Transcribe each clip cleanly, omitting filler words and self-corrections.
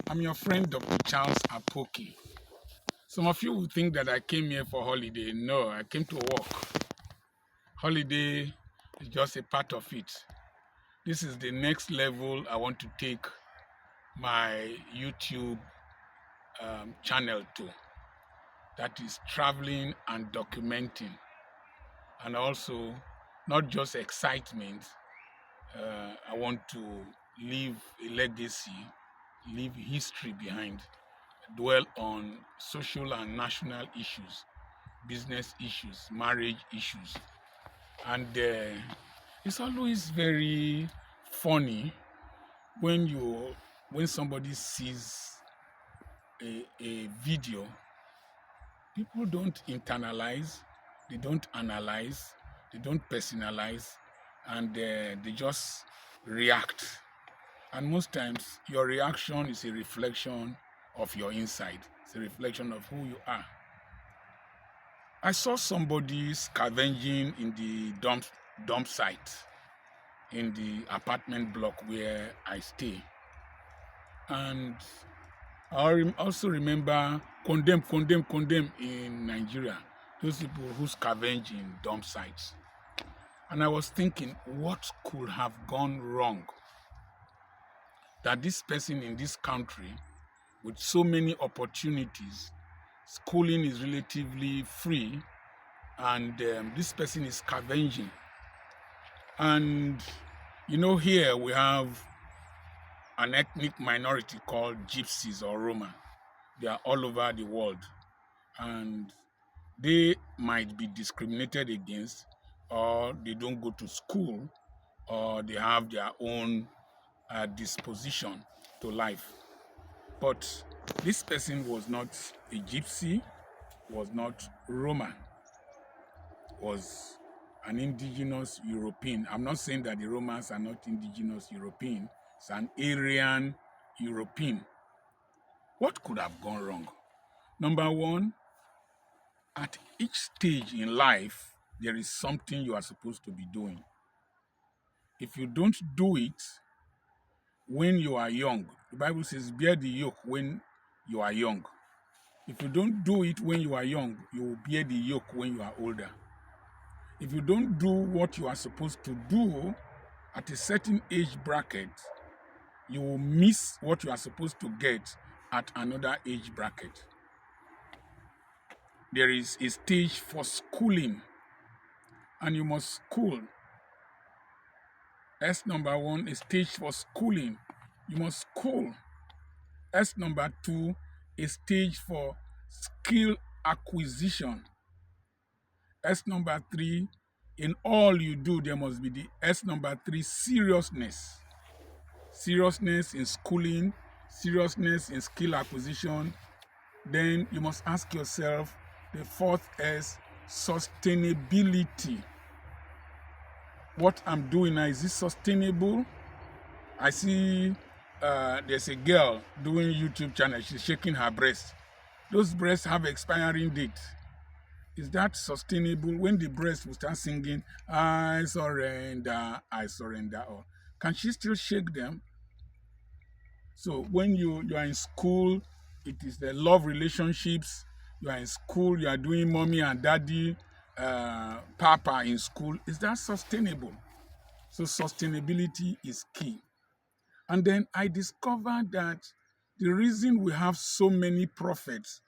I'm your friend, Dr. Charles Apoki. Some of you will think that I came here for holiday. No, I came to work. Holiday is just a part of it. This is the next level I want to take my YouTube channel to. That is traveling and documenting. And also, not just excitement. I want to leave a legacy, leave history behind, dwell on social and national issues, business issues, marriage issues. And it's always very funny when somebody sees a video. People don't internalize, they don't analyze, they don't personalize, and they just react. And most times, your reaction is a reflection of your inside. It's a reflection of who you are. I saw somebody scavenging in the dump site in the apartment block where I stay. And I also remember condemn in Nigeria, those people who scavenge in dump sites. And I was thinking, what could have gone wrong that this person in this country, with so many opportunities, schooling is relatively free, and this person is scavenging. And here we have an ethnic minority called Gypsies or Roma. They are all over the world, and they might be discriminated against, or they don't go to school, or they have their own disposition to life. But this person was not a Gypsy, was not Roma, was an indigenous European. I'm not saying that the Romans are not indigenous European. It's an Aryan European. What could have gone wrong? Number one, at each stage in life, there is something you are supposed to be doing. If you don't do it when you are young, the Bible says, bear the yoke when you are young. If you don't do it when you are young, you will bear the yoke when you are older. If you don't do what you are supposed to do at a certain age bracket, you will miss what you are supposed to get at another age bracket. There is a stage for schooling, and you must school. S number one, a stage for schooling. You must school. S number two, a stage for skill acquisition. S number three, in all you do, there must be the S number three, seriousness. Seriousness in schooling, seriousness in skill acquisition. Then you must ask yourself, the fourth S, sustainability. What I'm doing now, is this sustainable? I see there's a girl doing YouTube channel. She's shaking her breast. Those breasts have expiring date. Is that sustainable? When the breast will start singing, I surrender all. Can she still shake them? So when you are in school, it is the love relationships. You are in school, you are doing mommy and daddy, papa in school. Is that sustainable? So sustainability is key. And then I discovered that the reason we have so many prophets,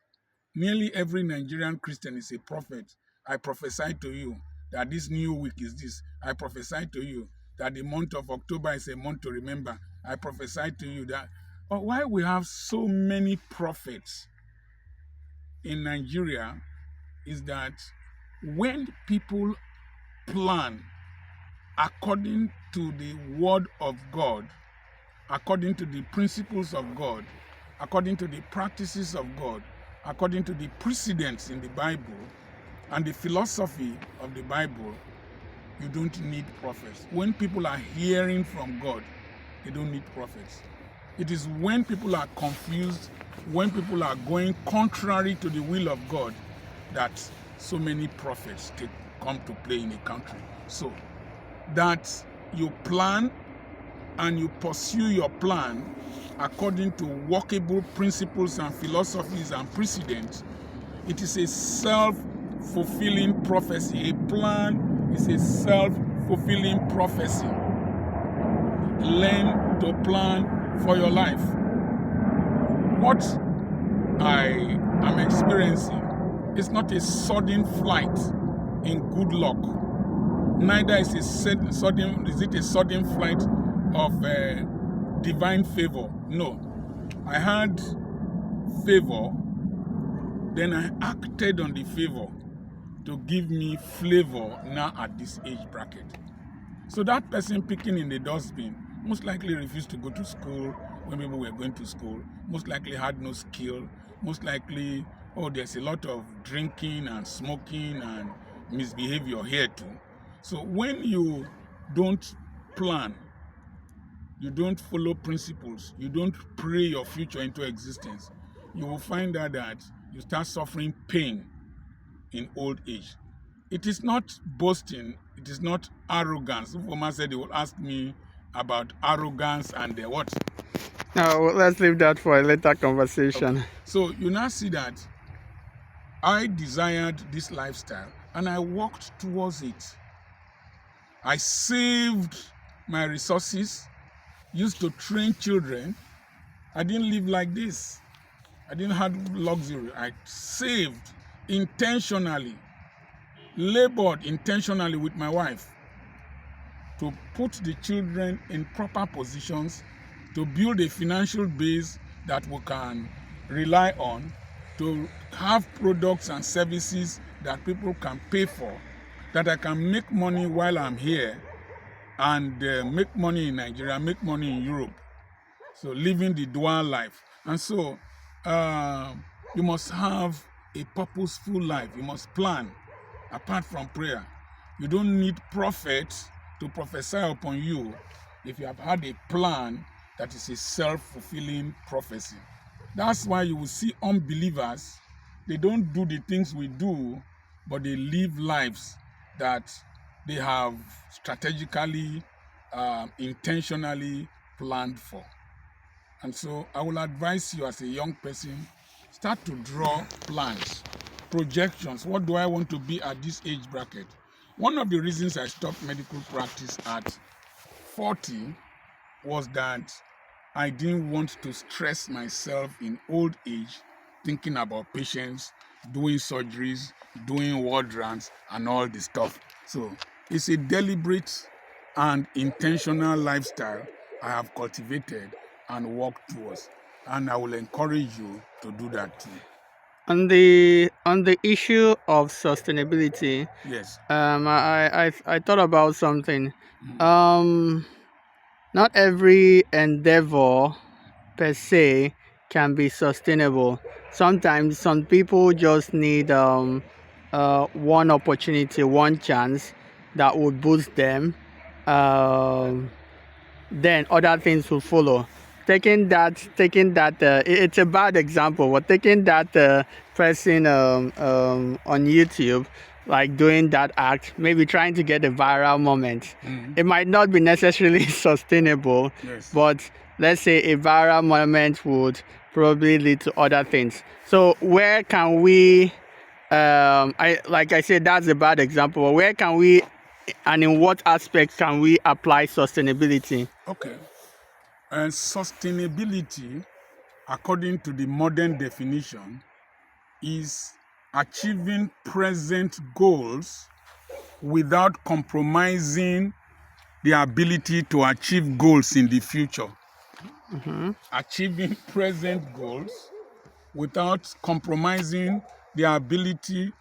nearly every Nigerian Christian is a prophet. I prophesy to you that this new week is this. I prophesy to you that the month of October is a month to remember. I prophesy to you that. But why we have so many prophets in Nigeria is that when people plan according to the word of God, according to the principles of God, according to the practices of God, according to the precedents in the Bible and the philosophy of the Bible, you don't need prophets. When people are hearing from God, they don't need prophets. It is when people are confused, when people are going contrary to the will of God, that so many prophets come to play in a country. So that you plan and you pursue your plan according to workable principles and philosophies and precedents. It is a self-fulfilling prophecy. A plan is a self-fulfilling prophecy. Learn to plan for your life. What I am experiencing is not a sudden flight in good luck. Neither is it a sudden flight of divine favor. No. I had favor, then I acted on the favor to give me flavor now at this age bracket. So that person picking in the dustbin most likely refused to go to school when people were going to school, most likely had no skill, most likely, there's a lot of drinking and smoking and misbehavior here too. So when you don't plan, you don't follow principles, you don't pray your future into existence, you will find out that you start suffering pain in old age. It is not boasting, it is not arrogance. Ufoma said he will ask me about arrogance and what. Now, let's leave that for a later conversation. Okay. So you now see that I desired this lifestyle and I worked towards it. I saved my resources, used to train children. I didn't live like this. I didn't have luxury. I saved intentionally, labored intentionally with my wife to put the children in proper positions, to build a financial base that we can rely on, to have products and services that people can pay for, that I can make money while I'm here and make money in Nigeria, make money in Europe. So living the dual life. And so you must have a purposeful life. You must plan apart from prayer. You don't need prophets to prophesy upon you if you have had a plan that is a self-fulfilling prophecy. That's why you will see unbelievers, they don't do the things we do, but they live lives that they have strategically, intentionally planned for. And so I will advise you as a young person, start to draw plans, projections. What do I want to be at this age bracket? One of the reasons I stopped medical practice at 40 was that I didn't want to stress myself in old age thinking about patients, doing surgeries, doing ward rounds, and all this stuff. So it's a deliberate and intentional lifestyle I have cultivated and worked towards. And I will encourage you to do that too. On the issue of sustainability, Yes. I thought about something. Not every endeavor per se can be sustainable. Sometimes some people just need one opportunity, one chance that would boost them. Then other things will follow. Taking that, it's a bad example, but taking that person on YouTube, like doing that act, maybe trying to get a viral moment. It might not be necessarily sustainable, Yes. but let's say a viral moment would probably lead to other things. So where can we, like I said, that's a bad example, but where can we, and in what aspects can we apply sustainability? Okay. And sustainability, according to the modern definition, is achieving present goals without compromising the ability to achieve goals in the future. Achieving present goals without compromising the ability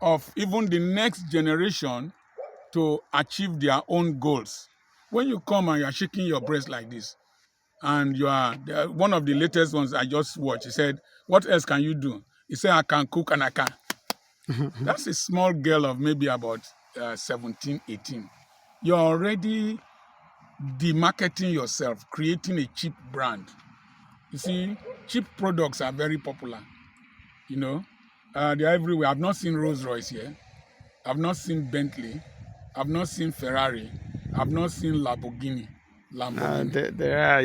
of even the next generation to achieve their own goals. When you come and you are shaking your breast like this, and you are one of the latest ones I just watched, he said, "What else can you do?" He said, "I can cook and I can." That's a small girl of maybe about 17, 18. You're already demarketing yourself, creating a cheap brand. You see, cheap products are very popular. You know, they're everywhere. I've not seen Rolls Royce here. I've not seen Bentley. I've not seen Ferrari. I've not seen Lamborghini. Lamborghini. There are.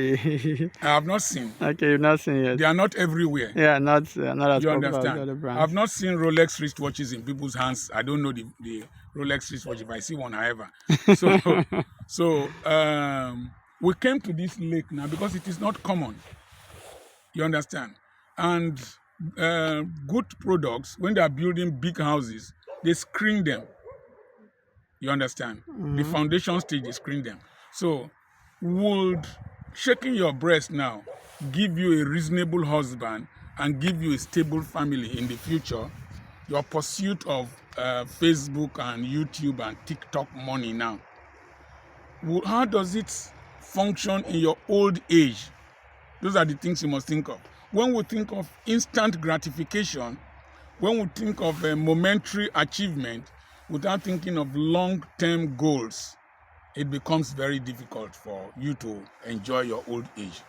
I have not seen. Okay, you've not seen They yet. are not everywhere. Yeah, not as You popular as the understand? other I have brands. not seen Rolex wristwatches in people's hands. I don't know the Rolex wristwatch if I see one, however. So, so we came to this lake now because it is not common. You understand? And good products, when they are building big houses, they screen them. You understand? The foundation stage, they screen them. So, would shaking your breast now give you a reasonable husband and give you a stable family in the future? Your pursuit of Facebook and YouTube and TikTok money now, how does it function in your old age? Those are the things you must think of. When we think of instant gratification, when we think of a momentary achievement without thinking of long-term goals, it becomes very difficult for you to enjoy your old age.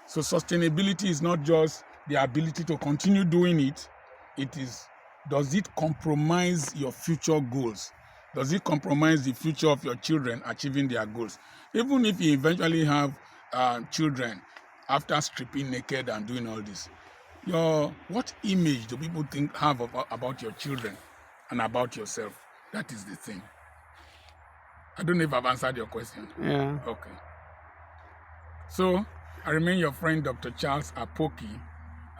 So sustainability is not just the ability to continue doing it, it is, does it compromise your future goals? Does it compromise the future of your children achieving their goals? Even if you eventually have children after stripping naked and doing all this, what image do people have about your children and about yourself? That is the thing. I don't know if I've answered your question. Yeah. Okay. So I remain your friend, Dr. Charles Apoki.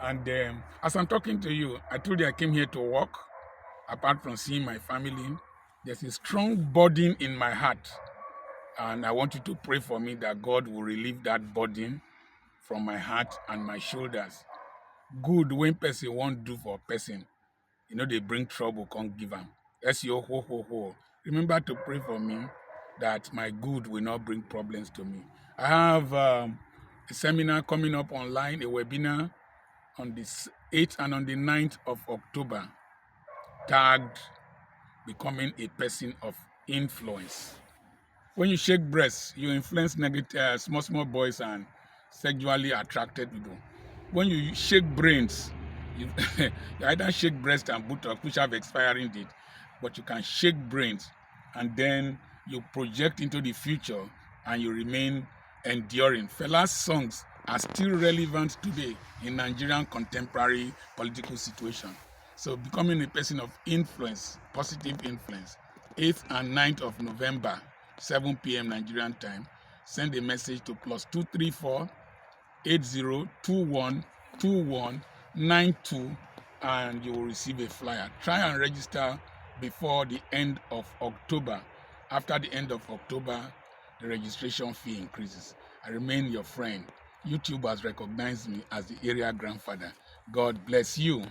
And as I'm talking to you, I told you I came here to work. Apart from seeing my family, there's a strong burden in my heart. And I want you to pray for me that God will relieve that burden from my heart and my shoulders. Good when person won't do for person. You know, they bring trouble, can't give them. That's your ho, ho, ho. Remember to pray for me that my good will not bring problems to me. I have a seminar coming up online, a webinar on the 8th and on the 9th of October, tagged Becoming a Person of Influence. When you shake breasts, you influence small boys and sexually attracted people. When you shake brains, you, you either shake breast and buttocks, which have expiring date, but you can shake brains and then you project into the future and you remain enduring. Fela's songs are still relevant today in Nigerian contemporary political situation. So becoming a person of influence, positive influence, 8th and 9th of November, 7 p.m. Nigerian time, send a message to +234 80212192 and you will receive a flyer. Try and register before the end of October. After the end of October, the registration fee increases. I remain your friend. YouTube has recognized me as the area grandfather. God bless you.